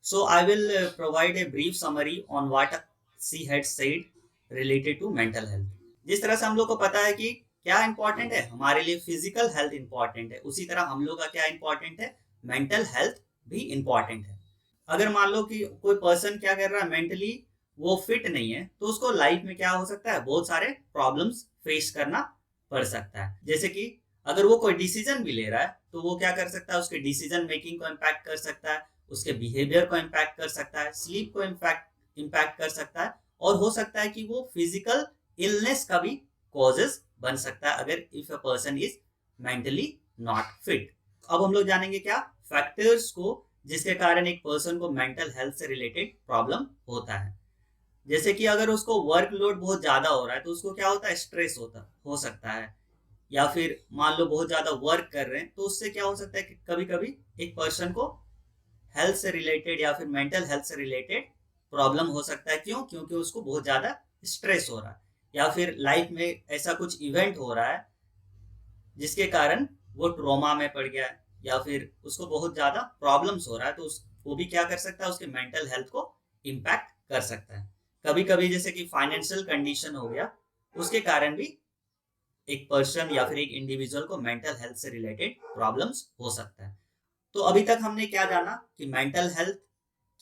So I will provide a brief summary on what she had said related to mental health. जिस तरह से हम लोग को पता है कि क्या इंपॉर्टेंट है हमारे लिए, फिजिकल हेल्थ इंपॉर्टेंट है, उसी तरह हम लोग का क्या इंपॉर्टेंट है, मेंटल हेल्थ भी इंपॉर्टेंट है। अगर मान लो कि कोई पर्सन क्या कर रहा है, मेंटली वो फिट नहीं है, तो उसको लाइफ में क्या हो सकता है, बहुत सारे प्रॉब्लम्स फेस करना पड़ सकता है। जैसे कि अगर वो कोई डिसीजन भी ले रहा है तो वो क्या कर सकता है, उसके डिसीजन मेकिंग को इम्पैक्ट कर सकता है, उसके बिहेवियर को इम्पैक्ट कर सकता है, स्लीप को इम्पैक्ट कर सकता है, और हो सकता है कि वो फिजिकल इलनेस का भी कॉजेस बन सकता है अगर if a person is mentally not fit. अब हम लोग जानेंगे क्या फैक्टर्स को जिसके कारण एक पर्सन को मेंटल हेल्थ से रिलेटेड प्रॉब्लम होता है। जैसे कि अगर उसको वर्कलोड बहुत ज्यादा हो रहा है तो उसको क्या होता है, स्ट्रेस होता हो सकता है। या फिर मान लो बहुत ज्यादा वर्क कर रहे हैं तो उससे क्या हो सकता है कि कभी कभी एक पर्सन को हेल्थ से रिलेटेड या फिर मेंटल हेल्थ से रिलेटेड प्रॉब्लम हो सकता है। क्यों? क्योंकि उसको बहुत ज्यादा स्ट्रेस हो रहा है, या फिर लाइफ में ऐसा कुछ इवेंट हो रहा है जिसके कारण वो ट्रोमा में पड़ गया है, या फिर उसको बहुत ज्यादा प्रॉब्लम्स हो रहा है, तो वो भी क्या कर सकता है, उसके मेंटल हेल्थ को इम्पैक्ट कर सकता है। कभी कभी जैसे कि फाइनेंशियल कंडीशन हो गया, उसके कारण भी एक पर्सन या फिर एक इंडिविजुअल को मेंटल हेल्थ से रिलेटेड प्रॉब्लम्स हो सकता है। तो अभी तक हमने क्या जाना कि मेंटल हेल्थ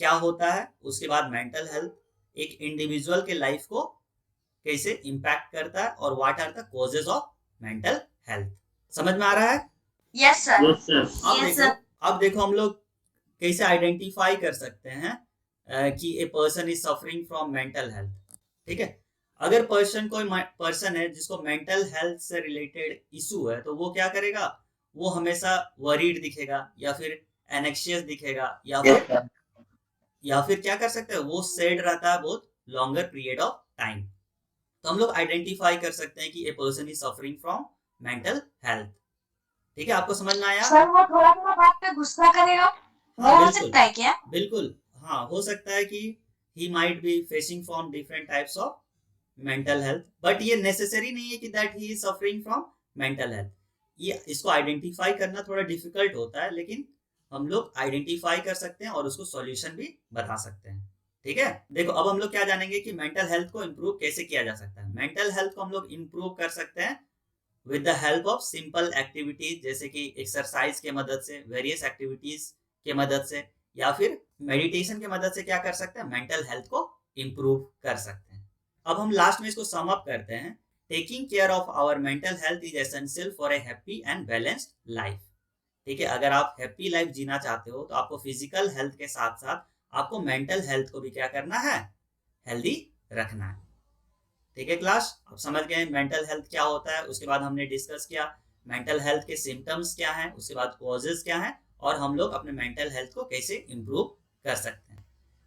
क्या होता है, उसके बाद मेंटल हेल्थ एक इंडिविजुअल के लाइफ को कैसे इम्पैक्ट करता है, और what are the causes of mental health. समझ में आ रहा है? Yes sir. Yes sir. अब यस देखो, सर। अब देखो हम लोग कैसे आइडेंटिफाई कर सकते हैं कि a person is suffering from mental health. ठीक है, अगर कोई पर्सन है जिसको मेंटल हेल्थ से रिलेटेड इशू है तो वो क्या करेगा, वो हमेशा वरीड दिखेगा, या फिर एनेक्शियस दिखेगा, यस सर। या फिर क्या कर सकते हैं, वो सैड रहता है बहुत लॉन्गर पीरियड ऑफ टाइम। तो हम लोग आइडेंटिफाई कर सकते हैं कि a person is suffering from mental health. ठीक है, आपको समझ में आया? सर वो थोड़ा थोड़ा बात पे गुस्सा करेगा, हाँ वो हो बिल्कुल, सकता है क्या? बिल्कुल। हाँ, हो सकता है कि he might be facing from different types of mental health, but ये नेसेसरी नहीं है कि that he is suffering from mental health. ये इसको आइडेंटिफाई करना थोड़ा डिफिकल्ट होता है, लेकिन हम लोग आइडेंटिफाई कर सकते हैं और उसको सॉल्यूशन भी बता सकते हैं। ठीक है, देखो अब हम लोग क्या जानेंगे कि मेंटल हेल्थ को इम्प्रूव कैसे किया जा सकता है। मेंटल हेल्थ को हम लोग इम्प्रूव कर सकते हैं with the help of simple activities, जैसे कि एक्सरसाइज के मदद से, वेरियस एक्टिविटीज के मदद से, या फिर मेडिटेशन के मदद से क्या कर सकते हैं, मेंटल हेल्थ को इम्प्रूव कर सकते हैं। अब हम लास्ट में इसको सम अप करते हैं। Taking care of our mental health is essential for a happy and balanced life. ठीक है, अगर आप हैप्पी लाइफ जीना चाहते हो तो आपको फिजिकल हेल्थ के साथ साथ आपको मेंटल हेल्थ को भी क्या करना है, हेल्दी रखना है। ठीक है क्लास, अब समझ गए मेंटल हेल्थ क्या होता है। उसके बाद हमने डिस्कस किया मेंटल हेल्थ के सिम्टम्स क्या हैं, उसके बाद कॉजेज क्या हैं, और हम लोग अपने मेंटल हेल्थ को कैसे इम्प्रूव कर सकते हैं।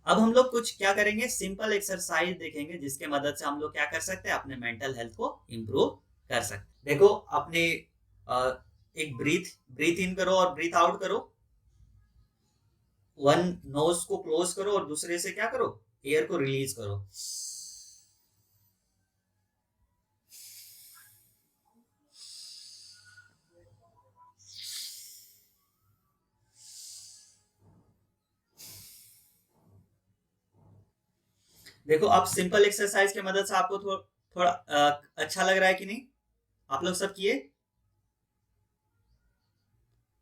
अब हम लोग कुछ क्या करेंगे, सिंपल एक्सरसाइज देखेंगे जिसके मदद से हम लोग क्या कर सकते हैं, अपने मेंटल हेल्थ को इम्प्रूव कर सकते हैं। देखो अपने एक ब्रीथ ब्रीथ इन करो और ब्रीथ आउट करो। वन नोज को क्लोज करो और दूसरे से क्या करो, एयर को रिलीज करो। देखो अब सिंपल एक्सरसाइज की मदद से आपको थोड़ा अच्छा लग रहा है कि नहीं? आप लोग सब किए?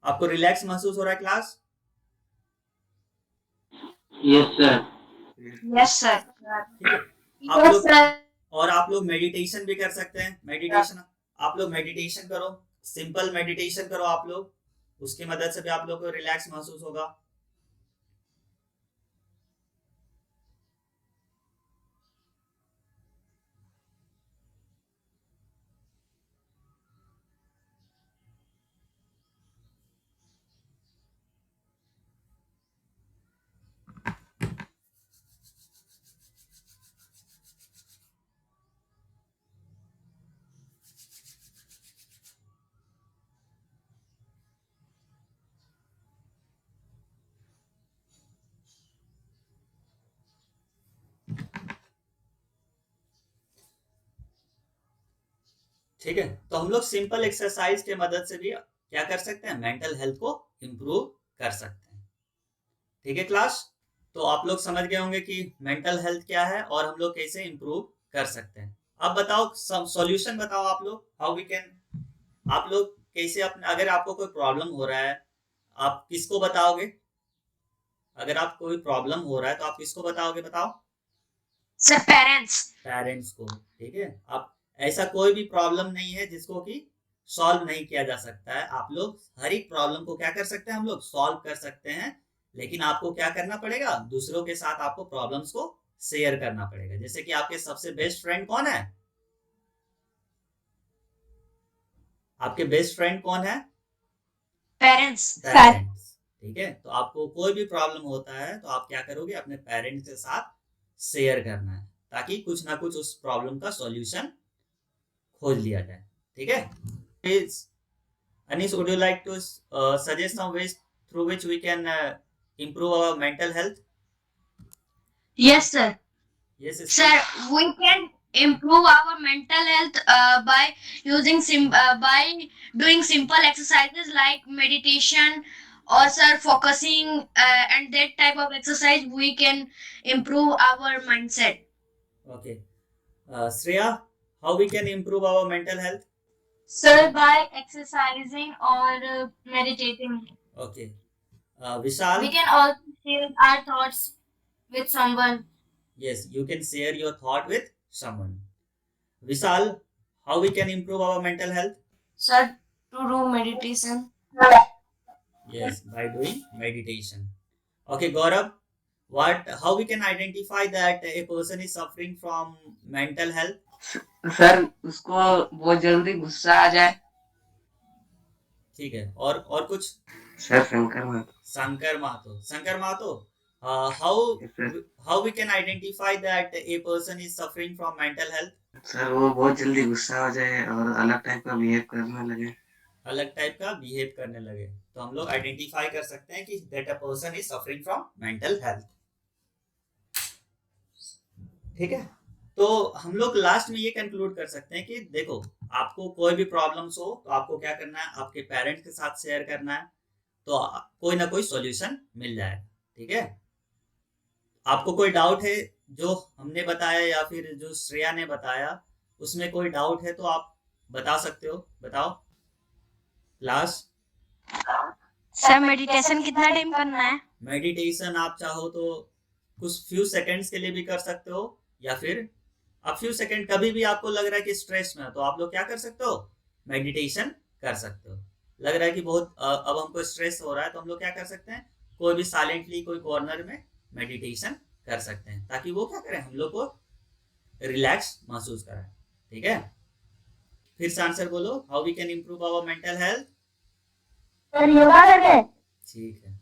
आपको रिलैक्स महसूस हो रहा है class? Yes sir. Yes sir. ठीक है, आप यस लोग, सर। और आप लोग मेडिटेशन भी कर सकते हैं। मेडिटेशन, आप लोग मेडिटेशन करो, सिंपल मेडिटेशन करो आप लोग, उसकी मदद से भी आप लोग को रिलैक्स महसूस होगा। ठीक है, तो हम लोग सिंपल एक्सरसाइज के मदद से भी क्या कर सकते हैं, मेंटल हेल्थ को इम्प्रूव कर सकते हैं। ठीक है क्लास? तो आप लोग समझ गए होंगे कि मेंटल हेल्थ क्या है और हम लोग कैसे इम्प्रूव कर सकते हैं। अब बताओ सॉल्यूशन बताओ आप लोग, हाउ वी कैन, आप लोग कैसे अपने, अगर आपको कोई प्रॉब्लम हो रहा है आप किसको बताओगे? अगर आप कोई प्रॉब्लम हो रहा है तो आप किसको बताओगे, बताओ? Sir parents. पेरेंट्स को, ठीक है। अब ऐसा कोई भी प्रॉब्लम नहीं है जिसको कि सॉल्व नहीं किया जा सकता है। आप लोग हर एक प्रॉब्लम को क्या कर सकते हैं, हम लोग सॉल्व कर सकते हैं, लेकिन आपको क्या करना पड़ेगा, दूसरों के साथ आपको प्रॉब्लम्स को शेयर करना पड़ेगा। जैसे कि आपके सबसे बेस्ट फ्रेंड कौन है? आपके बेस्ट फ्रेंड कौन है? पेरेंट्स। पेरेंट्स, ठीक है। तो आपको कोई भी प्रॉब्लम होता है तो आप क्या करोगे, अपने पेरेंट्स के साथ शेयर करना है, ताकि कुछ ना कुछ उस प्रॉब्लम का सॉल्यूशन खोज लिया जाए, ठीक है। Anish, would you like to suggest some ways through which we can improve our mental health? Yes, sir. Yes, Sir, we can improve our mental health by by doing simple exercises like meditation or sir focusing and that type of exercise we can improve our mindset. Okay. Shreya, how we can improve our mental health? Sir, by exercising or meditating. Okay. Vishal? We can also share our thoughts with someone. Yes, you can share your thought with someone. Vishal, how we can improve our mental health? Sir, to do meditation. Yes, by doing meditation. Okay, Gaurav, how we can identify that a person is suffering from mental health? Sir उसको बहुत जल्दी गुस्सा आ जाए। ठीक है, और कुछ? Sir Shankar Mahato, how we can identify that a person is suffering from mental health? Sir वो बहुत जल्दी गुस्सा हो जाए और अलग टाइप का बिहेव करने लगे, तो हम लोग आइडेंटिफाई कर सकते हैं कि that a person is suffering from mental health, ठीक है। तो हम लोग लास्ट में ये कंक्लूड कर सकते हैं कि देखो, आपको कोई भी प्रॉब्लम्स हो तो आपको क्या करना है, आपके पेरेंट्स के साथ शेयर करना है, तो कोई ना कोई सॉल्यूशन मिल जाए, ठीक है। आपको कोई डाउट है जो हमने बताया या फिर जो श्रेया ने बताया, उसमें कोई डाउट है तो आप बता सकते हो, बताओ क्लास। सर मेडिटेशन कितना टाइम करना है? मेडिटेशन आप चाहो तो कुछ फ्यू सेकंड्स के लिए भी कर सकते हो, या फिर अब फ्यू सेकंड, कभी भी आपको लग रहा है कि स्ट्रेस में तो आप लोग क्या कर सकते हो, मेडिटेशन कर सकते हो। लग रहा है कि बहुत अब हमको स्ट्रेस हो रहा है तो हम लोग क्या कर सकते हैं, कोई भी साइलेंटली कोई कॉर्नर में मेडिटेशन कर सकते हैं, ताकि वो क्या करें, हम लोग को रिलैक्स महसूस कराए, ठीक है। फिर से आंसर बोलो, how we can improve our mental health? Sir yoga करके। ठीक है।